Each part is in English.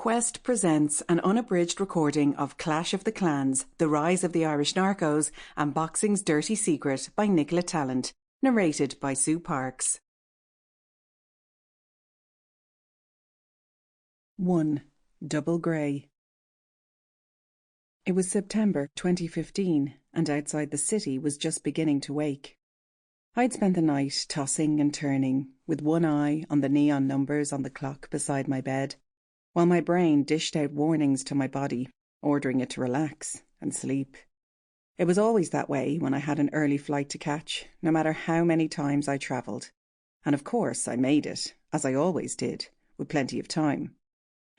Quest presents an unabridged recording of Clash of the Clans, The Rise of the Irish Narcos and Boxing's Dirty Secret by Nicola Tallant, narrated by Sue Parks. 1. Double Grey. It was September 2015, and outside the city was just beginning to wake. I'd spent the night tossing and turning, with one eye on the neon numbers on the clock beside my bed, while my brain dished out warnings to my body, ordering it to relax and sleep. It was always that way when I had an early flight to catch, no matter how many times I travelled. And of course I made it, as I always did, with plenty of time.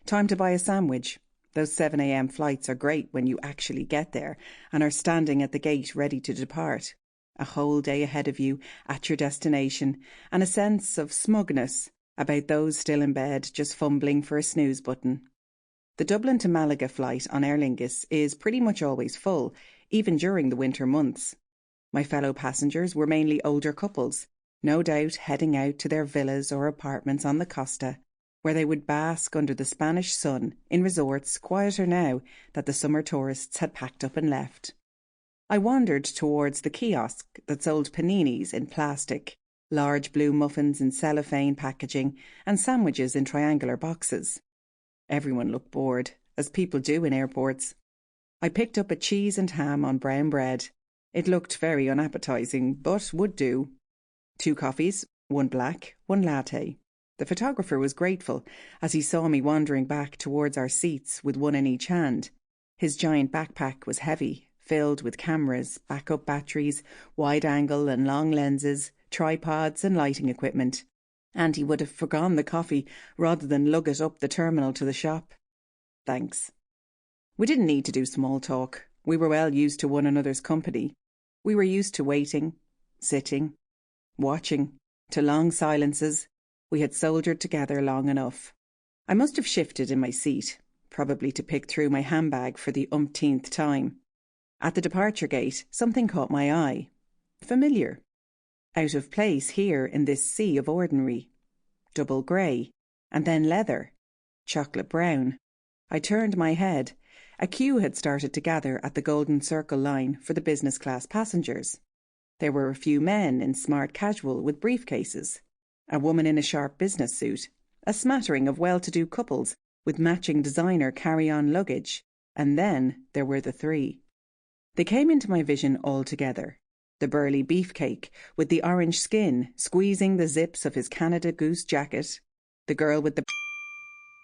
Time to buy a sandwich. Those 7 a.m. flights are great when you actually get there and are standing at the gate ready to depart. A whole day ahead of you at your destination, and a sense of smugness about those still in bed just fumbling for a snooze button. The Dublin to Malaga flight on Aer Lingus is pretty much always full, even during the winter months. My fellow passengers were mainly older couples, no doubt heading out to their villas or apartments on the Costa, where they would bask under the Spanish sun in resorts quieter now that the summer tourists had packed up and left. I wandered towards the kiosk that sold paninis in plastic, large blue muffins in cellophane packaging, and sandwiches in triangular boxes. Everyone looked bored, as people do in airports. I picked up a cheese and ham on brown bread. It looked very unappetising, but would do. 2 coffees, 1 black, 1 latte. The photographer was grateful as he saw me wandering back towards our seats with one in each hand. His giant backpack was heavy, filled with cameras, backup batteries, wide-angle and long lenses, tripods and lighting equipment, and he would have forgone the coffee rather than lug it up the terminal to the shop. Thanks. We didn't need to do small talk. We were well used to one another's company. We were used to waiting, sitting, watching, to long silences. We had soldiered together long enough. I must have shifted in my seat, probably to pick through my handbag for the umpteenth time. At the departure gate, something caught my eye. Familiar. Out of place here in this sea of ordinary. Double grey, and then leather, chocolate brown. I turned my head. A queue had started to gather at the Golden Circle line for the business class passengers. There were a few men in smart casual with briefcases, a woman in a sharp business suit, a smattering of well-to-do couples with matching designer carry-on luggage, and then there were the 3. They came into my vision all together. The burly beefcake with the orange skin squeezing the zips of his Canada Goose jacket, the girl with the...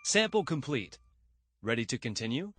Sample complete. Ready to continue?